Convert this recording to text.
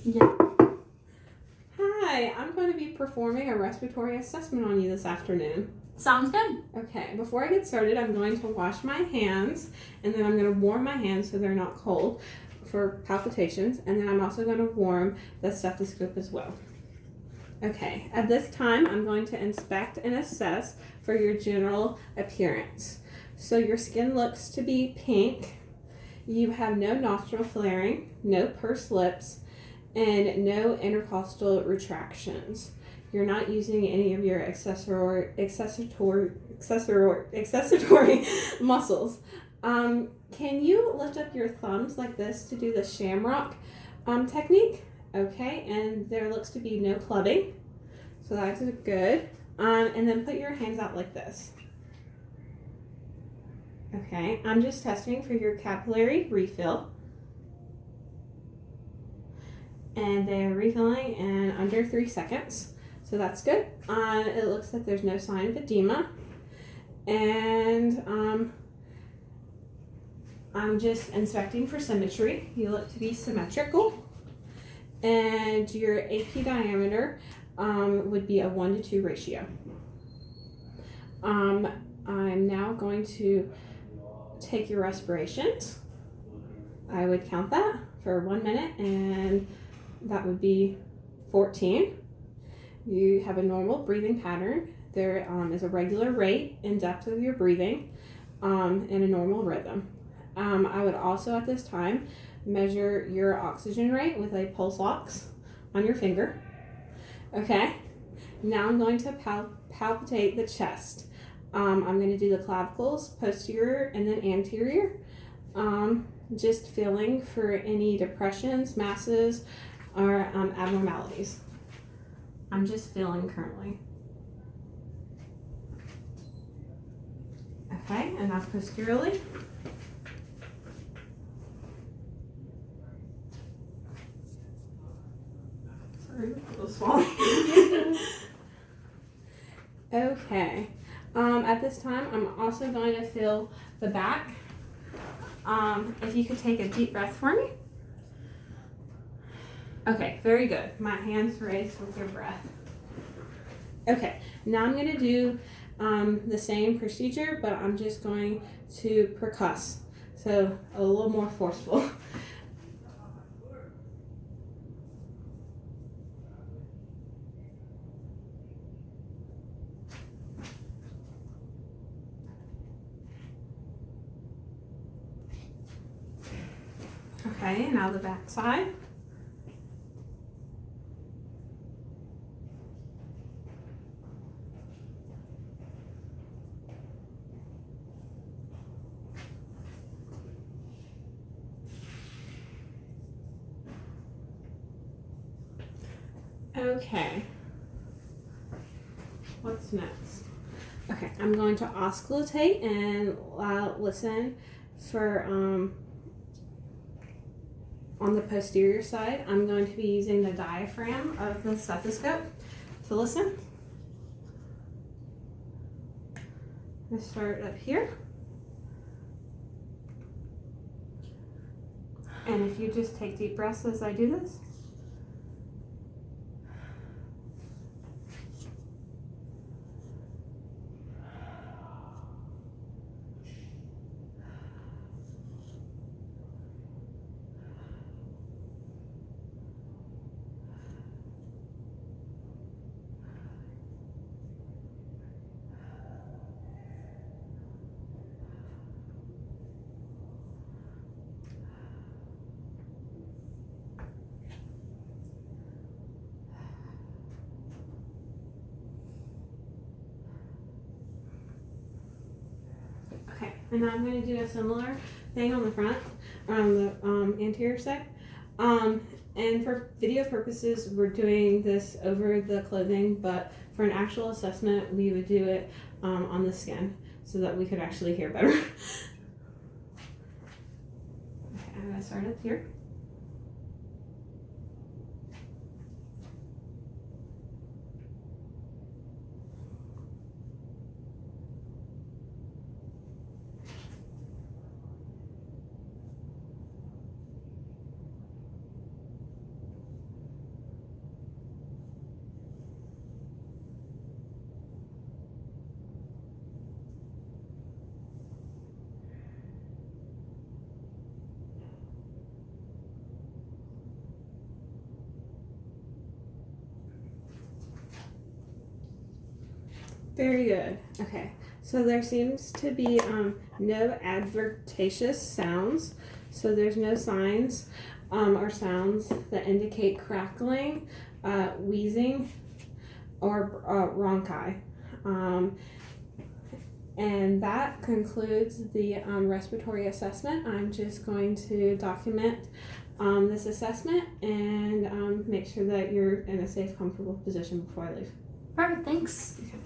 Yeah. Hi, I'm going to be performing a respiratory assessment on you this afternoon. Sounds good. Okay, before I get started, I'm going to wash my hands, and then I'm going to warm my hands so they're not cold for palpitations, and then I'm also going to warm the stethoscope as well. Okay, at this time, I'm going to inspect and assess for your general appearance. So your skin looks to be pink. You have no nostril flaring, no pursed lips, and no intercostal retractions. You're not using any of your accessory muscles. Can you lift up your thumbs like this to do the shamrock technique? Okay, and there looks to be no clubbing, so that's good. And then put your hands out like this. Okay, I'm just testing for your capillary refill. And they're refilling in under 3 seconds, so that's good. It looks like there's no sign of edema, and I'm just inspecting for symmetry. You look to be symmetrical, and your AP diameter would be a 1-to-2 ratio. I'm now going to take your respirations. I would count that for 1 minute, and that would be 14. You have a normal breathing pattern. There is a regular rate and depth of your breathing and a normal rhythm. I would also at this time measure your oxygen rate with a pulse ox on your finger. Okay, now I'm going to palpitate the chest. I'm going to do the clavicles, posterior and then anterior. Just feeling for any depressions, masses, or abnormalities. I'm just feeling currently. Okay, and that's posteriorly. Sorry, a little swallowing. Okay. At this time, I'm also going to feel the back. If you could take a deep breath for me. Okay, very good. My hands raised with your breath. Okay, now I'm going to do the same procedure, but I'm just going to percuss, so a little more forceful. Okay, now the back side. Okay, what's next? Okay, I'm going to auscultate and listen for, on the posterior side, I'm going to be using the diaphragm of the stethoscope to listen. Let's start up here. And if you just take deep breaths as I do this. Okay, and now I'm going to do a similar thing on the front, or on the anterior side. And for video purposes, we're doing this over the clothing, but for an actual assessment, we would do it on the skin so that we could actually hear better. Okay, I'm going to start up here. Very good. Okay. So there seems to be no adventitious sounds. So there's no signs or sounds that indicate crackling, wheezing, or rhonchi. And that concludes the respiratory assessment. I'm just going to document this assessment and make sure that you're in a safe, comfortable position before I leave. Perfect, thanks. Okay.